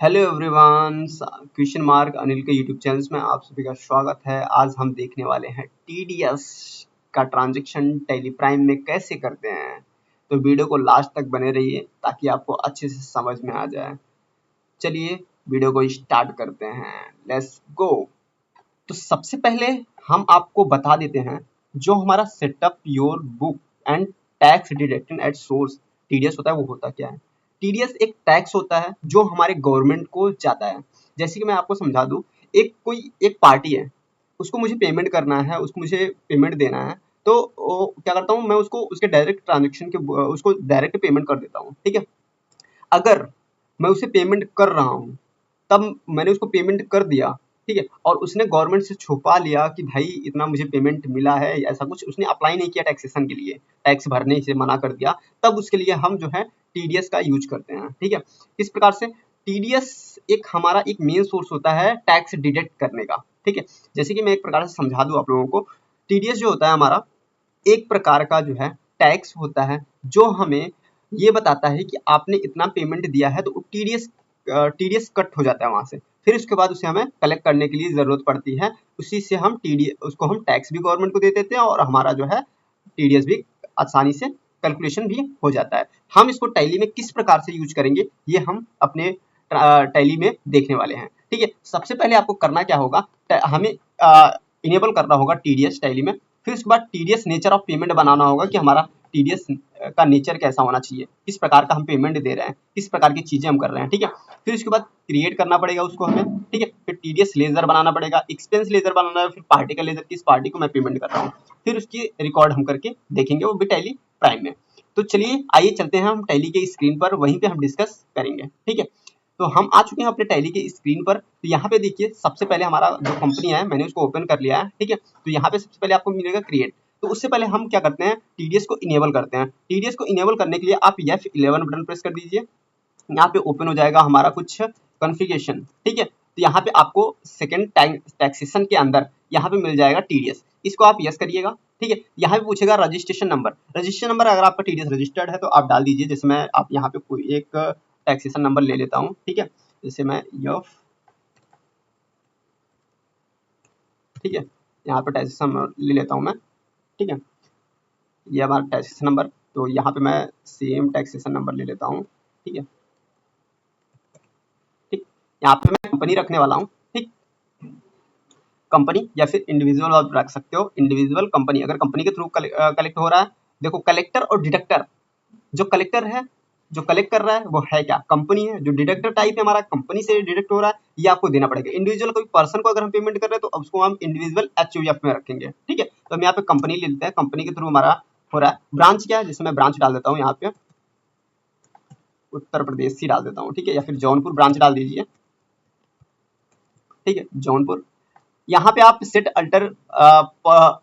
Hello everyone, question mark Anil के YouTube channel में आप सभी का स्वागत है। आज हम देखने वाले हैं टीडीएस का ट्रांजैक्शन टैली प्राइम में कैसे करते हैं। तो वीडियो को लास्ट तक बने रहिए ताकि आपको अच्छे से समझ में आ जाए। चलिए वीडियो को स्टार्ट करते हैं, लेट्स गो। तो सबसे पहले हम आपको बता देते हैं जो हमारा setup your book and tax deduction at source TDS होता है, वो होता क्या है। टीडीएस एक टैक्स होता है जो हमारे गवर्नमेंट को जाता है। जैसे कि मैं आपको समझा दूं, एक पार्टी है, उसको मुझे पेमेंट करना है, उसको मुझे पेमेंट देना है। तो क्या करता हूँ मैं, उसको उसके डायरेक्ट ट्रांजेक्शन के उसको डायरेक्ट पेमेंट कर देता हूँ। ठीक है, अगर मैं उसे पेमेंट कर रहा हूँ, तब मैंने उसको पेमेंट कर दिया, ठीक है, और उसने गवर्नमेंट से छुपा लिया कि भाई इतना मुझे पेमेंट मिला है, ऐसा कुछ उसने अप्लाई नहीं किया टैक्सेशन के लिए, टैक्स भरने से मना कर दिया, तब उसके लिए हम जो है टीडीएस का यूज करते हैं। ठीक है, किस प्रकार से टीडीएस एक हमारा एक मेन सोर्स होता है टैक्स डिडक्ट करने का। ठीक है, जैसे कि मैं एक प्रकार से समझा दूं आप लोगों को, टीडीएस जो होता है हमारा एक प्रकार का जो है टैक्स होता है जो हमें ये बताता है कि आपने इतना पेमेंट दिया है, तो टीडीएस कट हो जाता है वहां से। फिर उसके बाद उसे हमें कलेक्ट करने के लिए जरूरत पड़ती है, उसी से हम टीडीएस उसको हम टैक्स भी गवर्नमेंट को दे देते हैं और हमारा जो है टीडीएस भी आसानी से कैलकुलेशन भी हो जाता है। हम इसको टैली में किस प्रकार से यूज करेंगे ये हम अपने टैली में देखने वाले हैं। ठीक है, सबसे पहले आपको करना क्या होगा, हमें इनेबल करना होगा टीडीएस टैली में। फिर उसके बाद टीडीएस नेचर ऑफ पेमेंट बनाना होगा कि हमारा टीडीएस का नेचर कैसा होना चाहिए, किस प्रकार का हम पेमेंट दे रहे हैं, किस प्रकार की चीजें हम कर रहे हैं। ठीक है, फिर उसके बाद क्रिएट करना पड़ेगा उसको हमें। ठीक है, फिर टीडीएस लेजर बनाना पड़ेगा, एक्सपेंस लेजर बनाना है, फिर पार्टी का लेजर, किस पार्टी को मैं पेमेंट कर रहा हूँ, फिर उसकी रिकॉर्ड हम करके देखेंगे, वो भी टैली प्राइम में। तो चलिए आइए चलते हैं हम टैली के स्क्रीन पर, वहीं पे हम डिस्कस करेंगे। ठीक है, तो हम आ चुके हैं अपने टैली के स्क्रीन पर। तो यहाँ पे देखिए, सबसे पहले हमारा जो कंपनी है मैंने उसको ओपन कर लिया है। ठीक है, तो यहाँ पे सबसे पहले आपको मिलेगा क्रिएट। तो उससे पहले हम क्या करते हैं, टीडीएस को इनेबल करते हैं। टीडीएस को इनेबल करने के लिए आप F11 बटन प्रेस कर दीजिए। यहाँ पे ओपन हो जाएगा हमारा कुछ कॉन्फ़िगरेशन। ठीक है, तो यहाँ पे आपको सेकंड टैक्सेशन के अंदर यहाँ पे मिल जाएगा टीडीएस, इसको आप यस करिएगा। ठीक है, यहाँ पे पूछेगा रजिस्ट्रेशन नंबर। रजिस्ट्रेशन नंबर अगर आपका टीडीएस रजिस्टर्ड है तो आप डाल दीजिए। जैसे मैं आप यहाँ पे कोई एक टैक्सेशन नंबर ले लेता हूँ। ठीक है, जैसे मैं यफ, ठीक है, यहाँ पे टैक्सेशन नंबर ले लेता हूँ मैं। ठीक है, ये हमारा टैक्सेशन नंबर, तो यहाँ पे मैं सेम टैक्सेशन नंबर ले लेता हूँ। ठीक है, ठीक, यहाँ पे मैं कंपनी रखने वाला हूँ। ठीक, कंपनी या फिर इंडिविजुअल आप रख सकते हो, इंडिविजुअल कंपनी अगर कंपनी के थ्रू कलेक्ट हो रहा है। देखो, कलेक्टर और डिडक्टर, जो कलेक्टर है, जो कलेक्ट कर रहा है वो है क्या, कंपनी है। जो डिडक्टर टाइप है हमारा, कंपनी से डिडक्ट हो रहा है, ये आपको देना पड़ेगा। इंडिविजुअल कोई पर्सन को अगर हम पेमेंट कर रहे हैं तो उसको हम इंडिविजुअल एचयूएफ में रखेंगे। ठीक है, तो हम यहाँ पे कंपनी ले लेते हैं, कंपनी के थ्रू हमारा हो रहा है। ब्रांच क्या है, जैसे मैं ब्रांच डाल देता हूँ, यहाँ पे उत्तर प्रदेश ही डाल देता हूँ। ठीक है, या फिर जौनपुर ब्रांच डाल दीजिए। ठीक है, जौनपुर। यहाँ पे आप set alter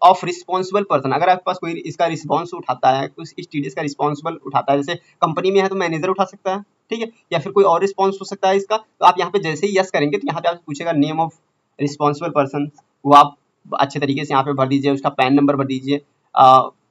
of responsible person, अगर आपके पास कोई इसका रिस्पॉन्स उठाता है, कुछ इस टीडीएस का रिस्पॉन्सिबल उठाता है, जैसे कंपनी में है तो मैनेजर उठा सकता है। ठीक है, या फिर कोई और रिस्पॉन्स हो सकता है इसका, तो आप यहाँ पे जैसे ही यस करेंगे तो यहाँ पे आपसे पूछेगा नेम ऑफ रिस्पॉन्सिबल पर्सन, वो आप अच्छे तरीके से यहाँ पे भर दीजिए, उसका पैन नंबर भर दीजिए,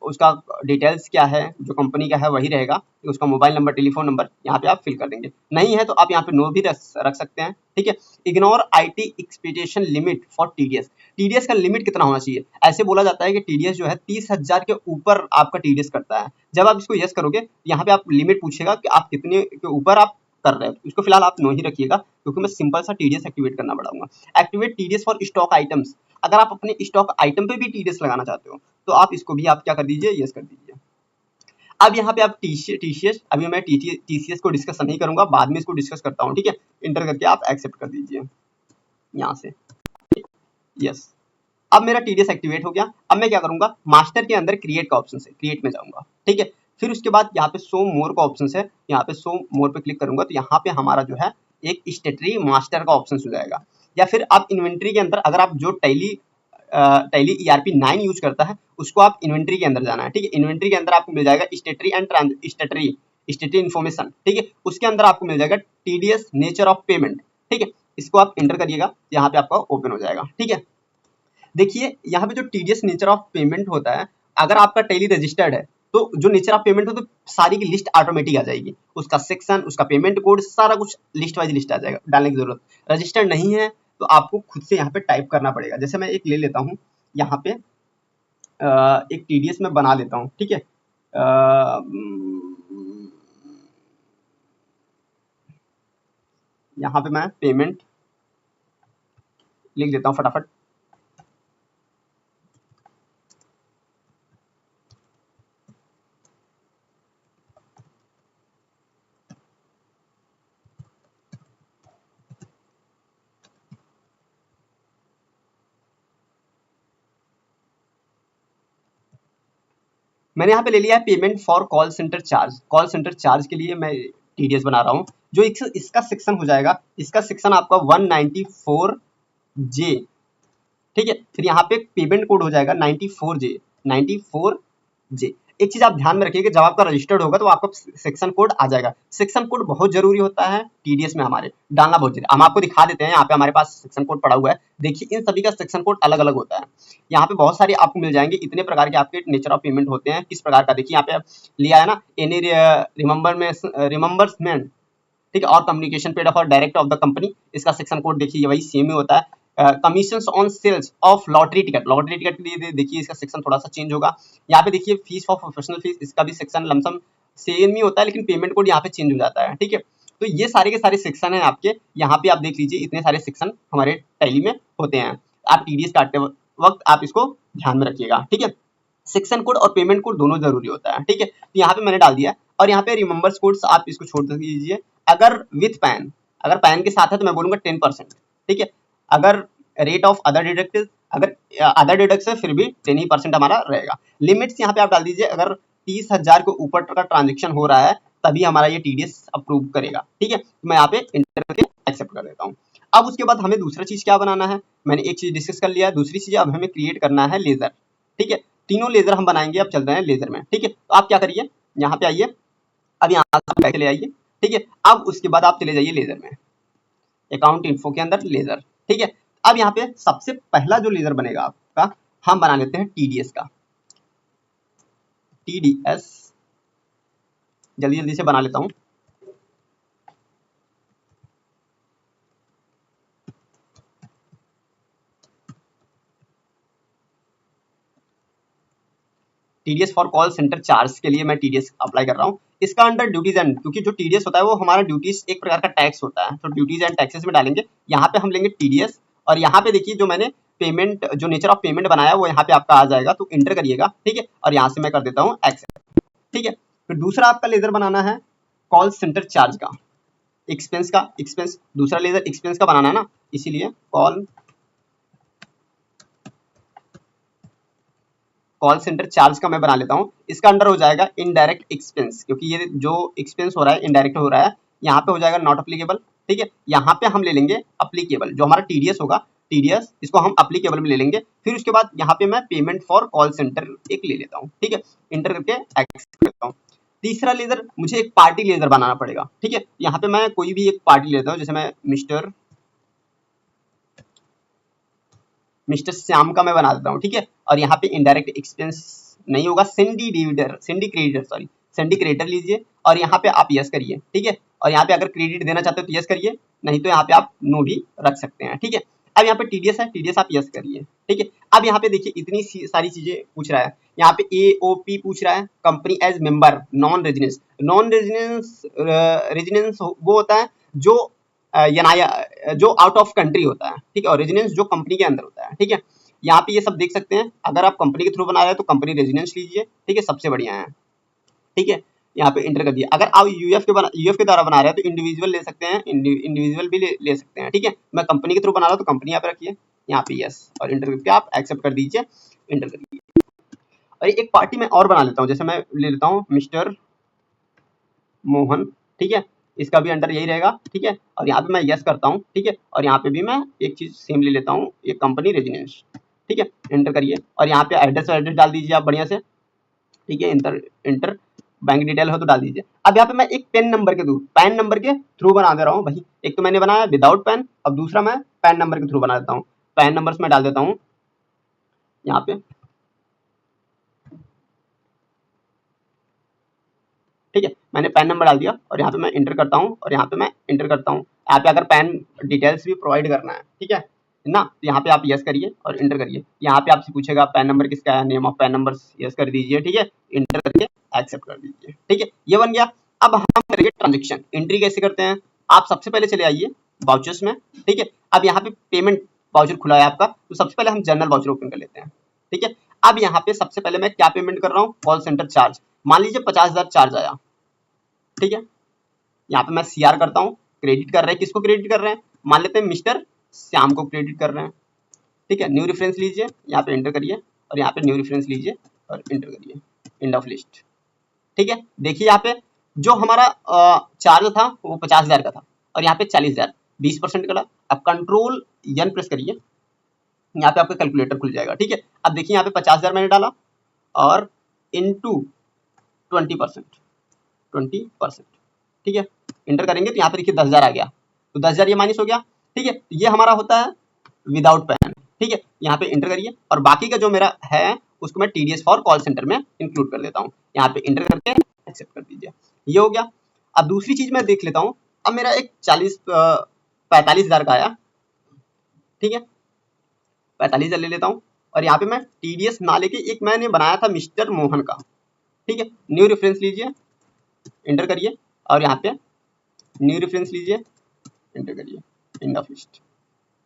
उसका डिटेल्स क्या है, जो कंपनी का है वही रहेगा, उसका मोबाइल नंबर, टेलीफोन नंबर यहाँ पे आप फिल कर देंगे। नहीं है तो आप यहाँ पे नो भी रख सकते हैं। ठीक है, ignore IT expectation limit for TDS. TDS का लिमिट कितना होना चाहिए, ऐसे बोला जाता है कि टीडीएस जो है 30,000 के ऊपर आपका टीडीएस करता है। जब आप इसको यस करोगे, यहाँ पे आप लिमिट पूछेगा कि आप कितने के ऊपर आप कर रहे हो, इसको फिलहाल आप नो ही रखिएगा, क्योंकि मैं सिंपल सा टीडीएस एक्टिवेट करना पड़ाऊंगा। Activate TDS for stock items, अगर आप अपने स्टॉक आइटम पे भी टीडीएस लगाना चाहते हो तो आप इसको भी आप क्या कर दीजिए, यस कर दीजिए। अब यहाँ पे आप टीसीएस, अभी मैं टीसीएस को डिस्कस नहीं करूंगा, बाद में इसको डिस्कस करता हूँ। ठीक है, इंटर करके आप एक्सेप्ट कर दीजिए यहाँ से, यस। अब मेरा टीडीएस एक्टिवेट हो गया। अब मैं क्या करूंगा, मास्टर के अंदर क्रिएट का ऑप्शन है, क्रिएट में जाऊंगा। ठीक है, फिर उसके बाद यहाँ पे शो मोर का ऑप्शन है, यहाँ पे शो मोर पे क्लिक करूंगा तो यहाँ पे हमारा जो है एक स्टेटरी मास्टर का ऑप्शन हो जाएगा। या फिर आप इन्वेंट्री के अंदर, अगर आप जो टैली ईआरपी 9 यूज करता है उसको आप इन्वेंट्री के अंदर जाना है। ठीक है, इन्वेंट्री के अंदर आपको मिल जाएगा स्टेटरी एंड स्टेटरी इन्फॉर्मेशन। ठीक है, उसके अंदर आपको मिल जाएगा टीडीएस नेचर ऑफ पेमेंट। ठीक है, इसको आप एंटर करिएगा, यहाँ पे आपका ओपन हो जाएगा। ठीक है, देखिए यहाँ पे जो टीडीएस नेचर ऑफ पेमेंट होता है, अगर आपका टैली रजिस्टर्ड है तो जो नेचर ऑफ पेमेंट हो तो सारी की लिस्ट ऑटोमेटिक आ जाएगी, उसका सेक्शन, उसका पेमेंट कोड, सारा कुछ लिस्ट वाइज लिस्ट आ जाएगा, डालने की जरूरत। रजिस्टर नहीं है तो आपको खुद से यहाँ पे टाइप करना पड़ेगा। जैसे मैं एक ले लेता हूँ यहाँ पे, एक टीडीएस में बना लेता हूँ, ठीक है। यहाँ पे मैं पेमेंट लिख देता हूँ फटाफट। मैंने यहाँ पे ले लिया है payment for call centre charge. Call centre charge के लिए मैं टीडीएस बना रहा हूँ। जो इसका सेक्शन हो जाएगा, इसका सेक्शन आपका 194J, ठीक है। फिर यहाँ पे पेमेंट कोड हो जाएगा 94J, 94J। एक चीज आप ध्यान में रखिएगा, जब आपका रजिस्टर्ड होगा तो आपका सेक्शन कोड आ जाएगा। सेक्शन कोड बहुत जरूरी होता है टीडीएस में, हमारे डालना बहुत जरूरी। हम आपको दिखा देते हैं, यहाँ पे हमारे पास सेक्शन कोड पड़ा हुआ है। देखिए इन सभी का सेक्शन कोड अलग अलग होता है। यहाँ पे बहुत सारे आपको मिल जाएंगे, इतने प्रकार के आपके नेचर ऑफ पेमेंट होते हैं। किस प्रकार का देखिए यहाँ पे लिया है ना, एनी रिमेंबर्समेंट, ठीक है, और communication paid for direct of the company, इसका सेक्शन कोड देखिए वही सेम ही होता है। Commission on sales of lottery ticket, lottery ticket के लिए देखिए इसका सेक्शन थोड़ा सा चेंज होगा। यहाँ पे देखिए फीस फॉर प्रोफेशनल फीस, इसका भी सेक्शन लमसम सेम ही होता है, लेकिन पेमेंट कोड यहाँ पे चेंज हो जाता है, ठीक है। तो ये सारे के सारे सेक्शन है आपके, यहाँ पे आप देख लीजिए इतने सारे सेक्शन हमारे टैली में होते हैं। आप टीडीएस काटते वक्त आप इसको ध्यान में रखिएगा, ठीक है। सेक्शन कोड और पेमेंट कोड दोनों जरूरी होता है, ठीक है। तो यहाँ पे मैंने डाल दिया, और यहाँ पे रिमेंबर्स कोड्स आप इसको छोड़ दीजिए। अगर विथ पैन, अगर पैन के साथ है तो मैं बोलूंगा 10%, ठीक है। अगर रेट ऑफ अदर डिडक्ट, अगर अदर डिडक्ट है फिर भी 10% हमारा रहेगा। लिमिट्स यहाँ पे आप डाल दीजिए, अगर 30,000 के ऊपर का ट्रांजेक्शन हो रहा है तभी हमारा ये टीडीएस अप्रूव करेगा, ठीक है। तो मैं यहाँ पे इंटर करके एक्सेप्ट कर देता हूँ। अब उसके बाद हमें दूसरा चीज क्या बनाना है, मैंने एक चीज डिस्कस कर लिया, दूसरी चीज अब हमें क्रिएट करना है लेजर, ठीक है। तीनों लेजर हम बनाएंगे, अब चल रहे हैं लेजर में, ठीक है। तो आप क्या करिए, यहाँ पे आइए, अब यहाँ से चले आइए, ठीक है। अब उसके बाद आप चले जाइए लेजर में, अकाउंट इन्फो के अंदर लेजर, ठीक है। अब यहाँ पे सबसे पहला जो लेजर बनेगा आपका, हम बना लेते हैं टीडीएस का, टीडीएस जल्दी जल्दी से बना लेता हूँ। TDS for call centre charge के लिए मैं टीडीएस अप्लाई कर रहा हूँ। इसका अंडर ड्यूटीज एंड, क्योंकि जो टीडीएस होता है वो हमारा ड्यूटीज एक प्रकार का टैक्स होता है, तो ड्यूटीज एंड टैक्सेस में डालेंगे। यहाँ पे हम लेंगे टीडीएस, और यहाँ पे देखिए जो मैंने पेमेंट, जो नेचर ऑफ पेमेंट बनाया वो यहाँ पे आपका आ जाएगा, तो इंटर करिएगा, ठीक है। और यहाँ से मैं कर देता हूँ एक्सेप्ट, ठीक है। फिर दूसरा आपका लेजर बनाना है कॉल सेंटर चार्ज का, एक्सपेंस का, एक्सपेंस दूसरा लेजर एक्सपेंस का बनाना है ना, इसीलिए कॉल सेंटर चार्ज का मैं बना लेता हूँ। इसका अंडर हो जाएगा इनडायरेक्ट एक्सपेंस, क्योंकि ये जो एक्सपेंस हो रहा है इनडायरेक्ट हो रहा है, यहाँ पे हो जाएगा नॉट अप्लीकेबल, ठीक है। यहाँ पे हम ले लेंगे अप्लीकेबल, जो हमारा टीडीएस होगा, टीडीएस इसको हम अप्लीकेबल में ले लेंगे। फिर उसके बाद यहाँ पे मैं पेमेंट फॉर कॉल सेंटर एक ले लेता हूँ, ठीक है, इंटर करके एक्सेप्ट करता हूँ। तीसरा लेजर, मुझे एक पार्टी लेजर बनाना पड़ेगा, ठीक है। यहाँ पे मैं कोई भी एक पार्टी लेता हूँ, जैसे मैं मिस्टर श्याम का मैं बना देता हूँ, ठीक है। और यहाँ पे इनडायरेक्ट एक्सपेंस नहीं होगा, सेंडी क्रेडिटर लीजिए, और यहाँ पे आप यस करिए, ठीक है। और यहाँ पे अगर क्रेडिट देना चाहते हो तो यस करिए, नहीं तो यहाँ पे आप नो भी रख सकते हैं, ठीक है। अब यहाँ पे टीडीएस है, टीडीएस आप यस करिए, ठीक है। अब यहाँ पे देखिए इतनी सारी चीजें पूछ रहा है, यहाँ पे एओपी पूछ रहा है, company as member, non residence, residence वो होता है जो जो आउट ऑफ कंट्री होता है, ठीक है, और रेजिडेंस जो कंपनी के अंदर होता है, ठीक है। यहाँ पे ये सब देख सकते हैं, अगर आप कंपनी के थ्रू बना रहे हैं तो कंपनी रेजिडेंस लीजिए, ठीक है, सबसे बढ़िया है, ठीक है। यहाँ पे इंटर कर दिया। अगर आप यूएफ के द्वारा बना रहे हैं तो इंडिविजुअल ले सकते हैं, इंडिविजुअल भी ले सकते हैं, ठीक है। मैं कंपनी के थ्रू बना रहा हूँ तो कंपनी यहाँ पे रखिए, यहाँ पे यस, और इंटर करके आप एक्सेप्ट कर दीजिए, इंटर करिए। और एक पार्टी में और बना लेता हूँ, जैसे मैं ले लेता हूँ मिस्टर मोहन, ठीक है, इसका भी अंडर यही रहेगा, ठीक है। और यहाँ पे मैं यस करता हूँ, ठीक है। और यहाँ पे भी मैं एक चीज सेम ले लेता हूँ, एक कंपनी रेजिडेंस, ठीक है, एंटर करिए। और यहाँ पे एड्रेस डाल दीजिए आप बढ़िया से, ठीक है, इंटर बैंक डिटेल हो तो डाल दीजिए। अब यहाँ पे मैं एक पैन नंबर के थ्रू बना दे रहा हूँ भाई। एक तो मैंने बनाया विदाउट पैन, अब दूसरा मैं पैन नंबर के थ्रू बना देता हूँ। पैन नंबर में डाल देता हूँ यहाँ पे ठीक है, मैंने पैन नंबर डाल दिया और यहाँ पे मैं इंटर करता हूँ और यहाँ पे मैं इंटर करता हूँ। यहाँ पे अगर पैन डिटेल्स भी प्रोवाइड करना है, ठीक है ना, तो यहाँ पे आप यस करिए और इंटर करिए। यहाँ पे आपसे पूछेगा पैन नंबर किसका है, name of pan number yes कर दीजिए, ठीक है, इंटर करके एक्सेप्ट कर दीजिए, ठीक है, ये बन गया। अब हम करेंगे ट्रांजेक्शन। एंट्री कैसे करते हैं, आप सबसे पहले चले आइए वाउचर्स में, ठीक है। अब यहाँ पे पेमेंट वाउचर खुला है आपका, तो सबसे पहले हम जनरल वाउचर ओपन कर लेते हैं, ठीक है। अब यहाँ पे सबसे पहले मैं क्या पेमेंट कर रहा हूँ, कॉल सेंटर चार्ज। मान लीजिए 50,000 चार्ज आया, ठीक है। यहाँ पे मैं सीआर करता हूँ, क्रेडिट कर रहे हैं, किसको क्रेडिट कर रहे हैं, मान लेते हैं मिस्टर श्याम को क्रेडिट कर रहे हैं, ठीक है। न्यू रेफरेंस लीजिए, यहाँ पे एंटर करिए और यहाँ पे न्यू रेफरेंस लीजिए और एंटर करिए, एंड ऑफ लिस्ट, ठीक है। देखिए यहाँ पे जो हमारा चार्ज था वो 50,000 का था और यहाँ पे 40,000, 20% कटा। अब कंट्रोल एन प्रेस करिए, यहाँ पे आपका कैलकुलेटर खुल जाएगा, ठीक है। अब देखिए यहाँ पे 50,000 मैंने डाला और इनटू 20%, ठीक है, इंटर करेंगे तो यहाँ पे देखिए 10,000 आ गया, तो 10,000 ये माइनस हो गया, ठीक है। ये हमारा होता है विदाउट पैन, ठीक है। यहाँ पे इंटर करिए और बाकी का जो मेरा है उसको मैं टीडीएस फॉर कॉल सेंटर में इंक्लूड कर देता हूँ। यहाँ पे इंटर करके एक्सेप्ट कर दीजिए, ये हो गया। अब दूसरी चीज मैं देख लेता हूँ। अब मेरा एक 45,000 का आया, ठीक है, 45,000 ले लेता हूँ और यहाँ पे मैं टीडीएस ना लेके एक मैंने बनाया था मिस्टर मोहन का, ठीक है। न्यू रेफरेंस लीजिए, इंटर करिए और यहाँ पे न्यू रेफरेंस लीजिए, इंटर करिए, एंड ऑफ लिस्ट,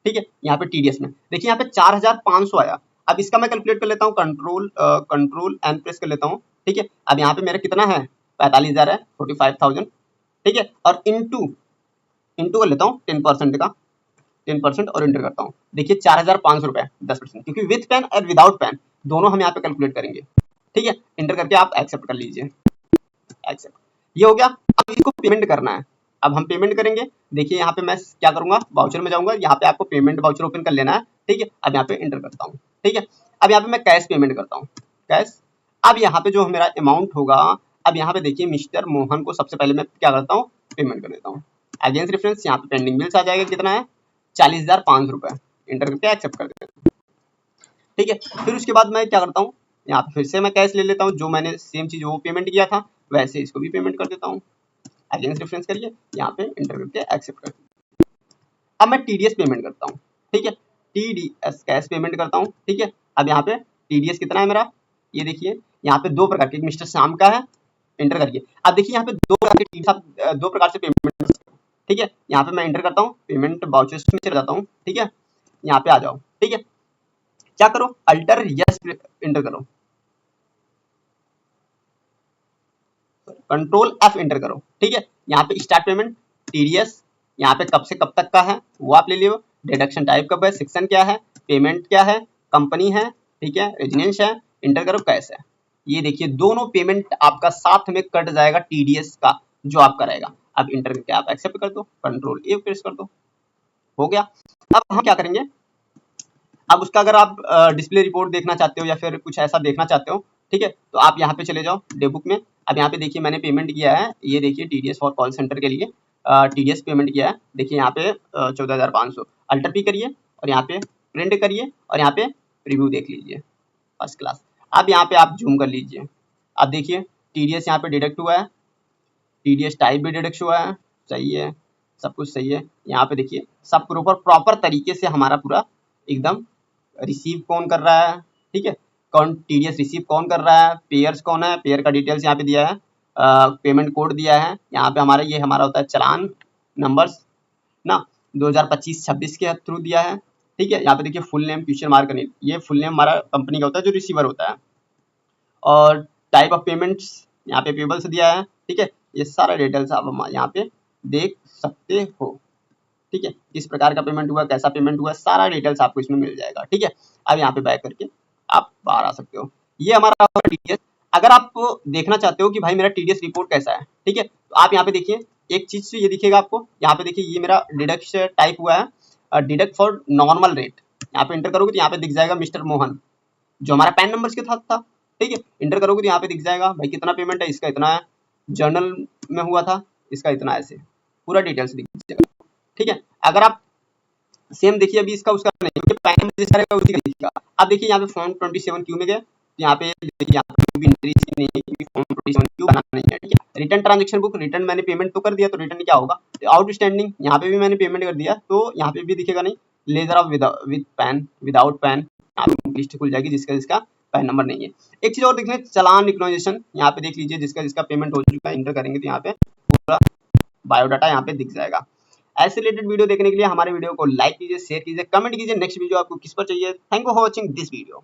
ठीक है। यहाँ पे टीडीएस में देखिए यहाँ पे 4,500 आया। अब इसका मैं कैलकुलेट कर लेता हूँ, कंट्रोल एन प्रेस कर लेता हूँ, ठीक है। अब यहाँ पे मेरा कितना है, 45,000 है, 45,000, ठीक है। और इंटू कर लेता हूँ 10% का, 10% और इंटर करता हूँ। देखिए 4,500 रुपए 10%, क्योंकि विथ पैन और विदाउट पैन दोनों हम यहाँ पे कैलकुलेट करेंगे, ठीक है। इंटर करके आप एक्सेप्ट कर लीजिए, एक्सेप्ट, ये हो गया। अब इसको पेमेंट करना है, अब हम पेमेंट करेंगे। देखिए यहाँ पे मैं क्या करूंगा, वाउचर में जाऊंगा, यहाँ पे आपको पेमेंट वाउचर ओपन कर लेना है, ठीक है। अब यहाँ पे इंटर करता हूँ, ठीक है। अब यहाँ पे मैं कैश पेमेंट करता हूँ, कैश। अब यहाँ पे जो मेरा अमाउंट होगा, अब यहाँ पे देखिए मिस्टर मोहन को सबसे पहले मैं क्या करता हूँ, पेमेंट कर देता हूँ अगेंस्ट रेफरेंस। यहाँ पे पेंडिंग बिल्स आ जाएगा, कितना है, 40,500 रुपए, इंटर करके एक्सेप्ट कर देता हूँ, ठीक है। फिर उसके बाद मैं क्या करता हूँ, यहाँ पे फिर से मैं कैश ले लेता हूँ, जो मैंने सेम चीज वो पेमेंट किया था वैसे इसको भी पेमेंट कर देता हूँ, अगेंस्ट रेफरेंस करिए, यहाँ पे इंटर करके एक्सेप्ट कर दीजिए। अब मैं टीडीएस पेमेंट करता हूँ, ठीक है, टीडीएस कैश पेमेंट करता हूँ, ठीक है। अब यहाँ पे टीडीएस कितना है मेरा, ये देखिए यहाँ पे दो प्रकार के, मिस्टर श्याम का है, इंटर करिए। अब देखिए यहाँ पे दो प्रकार से पेमेंट कर सकते हो, ठीक है। यहाँ पे मैं इंटर करता हूँ, पेमेंट वाउचर्स में चला जाता हूँ, ठीक है। यहाँ पे आ जाओ, ठीक है। क्या करो, अल्टर यस इंटर करो, कंट्रोल एफ इंटर करो, ठीक है। यहाँ पे स्टार्ट पेमेंट टीडीएस, यहाँ पे कब से कब तक का है वो आप ले लियो, डिडक्शन टाइप कब है, सेक्शन क्या है, पेमेंट क्या है, कंपनी है, ठीक है, रेजिडेंस है, इंटर करो कैश है। ये देखिए दोनों पेमेंट आपका साथ में कट जाएगा टीडीएस का जो आपका रहेगा। अब इंटर करके आप एक्सेप्ट कर दो, कंट्रोल ए प्रेस कर दो, हो गया। अब हम क्या करेंगे, अब उसका अगर आप डिस्प्ले रिपोर्ट देखना चाहते हो या फिर कुछ ऐसा देखना चाहते हो, ठीक है, तो आप यहाँ पे चले जाओ डे बुक में। अब यहाँ पे देखिए मैंने पेमेंट किया है, ये देखिए टीडीएस फॉर कॉल सेंटर के लिए टीडीएस पेमेंट किया है, देखिए यहाँ पे 14,500, अल्टर पी करिए और यहाँ पे प्रिंट करिए और यहाँ पे रिव्यू देख लीजिए, फर्स्ट क्लास। अब यहाँ पे आप जूम कर लीजिए, अब देखिए टीडीएस यहाँ पे डिडक्ट हुआ है, टीडीएस टाइप भी डिडक्ट हुआ है, सही है, सब कुछ सही है। यहाँ पे देखिए सब प्रॉपर तरीके से हमारा पूरा एकदम रिसीव कौन कर रहा है, ठीक है, कौन टीडीएस रिसीव कौन कर रहा है, पेयर्स कौन है, पेयर का डिटेल्स यहाँ पे दिया है, पेमेंट कोड दिया है, यहाँ पे हमारा ये हमारा होता है चलान नंबर्स ना 2025-26 के थ्रू दिया है, ठीक है। यहाँ पे देखिए फुल नेम क्वेश्चन मार्क नहीं, ये फुल नेम हमारा कंपनी का होता है जो रिसीवर होता है, और टाइप ऑफ पेमेंट्स यहाँ पे पेबल्स दिया है, ठीक है। ये सारा डिटेल्स आप यहाँ पे देख सकते हो, ठीक है, किस प्रकार का पेमेंट हुआ, कैसा पेमेंट हुआ, सारा डिटेल्स आपको इसमें मिल जाएगा, ठीक है। अब यहाँ पे बैक करके आप बाहर आ सकते हो, ये हमारा टीडीएस। अगर आप देखना चाहते हो कि भाई मेरा टीडीएस रिपोर्ट कैसा है, ठीक है, तो आप यहाँ पे देखिए एक चीज से ये दिखेगा आपको, यहाँ पे देखिए ये मेरा डिडक्ट टाइप हुआ है, डिडक्ट फॉर नॉर्मल रेट, यहाँ पे इंटर करोगे तो यहाँ पे दिख जाएगा मिस्टर मोहन जो हमारा पैन नंबर के साथ था, ठीक है। इंटर करोगे तो यहाँ पे दिख जाएगा भाई कितना पेमेंट है, इसका इतना है, जर्नल में हुआ था इसका इतना, ऐसे पूरा डिटेल्स दिख जाएगा, ठीक है। अगर आप सेम देखिए अभी इसका उसका नहीं, क्योंकि पैन में जैसा रहेगा उसी का दिखेगा। अब देखिए यहाँ पे फॉर्म 27 क्यू में गए, यहाँ पे देखिए यहाँ पे भी एंट्री नहीं है क्योंकि फॉर्म 27 क्यू बनाना नहीं है, ठीक है। रिटर्न ट्रांजेक्शन बुक, रिटर्न मैंने पेमेंट तो कर दिया, तो रिटर्न क्या होगा, तो आउटस्टैंडिंग, यहाँ पे भी मैंने पेमेंट कर दिया, तो यहाँ पे भी दिखेगा नहीं, laser of with pan, without pan, list खुल जाएगी जिसका जिसका पैन नंबर नहीं है। एक चीज और देख लें, चालान रिकग्नाइजेशन, यहाँ पे देख लीजिए जिसका जिसका पेमेंट हो चुका है, इंटर करेंगे तो यहाँ पे पूरा बायोडाटा यहाँ पे दिख जाएगा। ऐसे रिलेटेड वीडियो देखने के लिए हमारे वीडियो को लाइक कीजिए, शेयर कीजिए, कमेंट कीजिए नेक्स्ट वीडियो आपको किस पर चाहिए। Thank you for watching this video.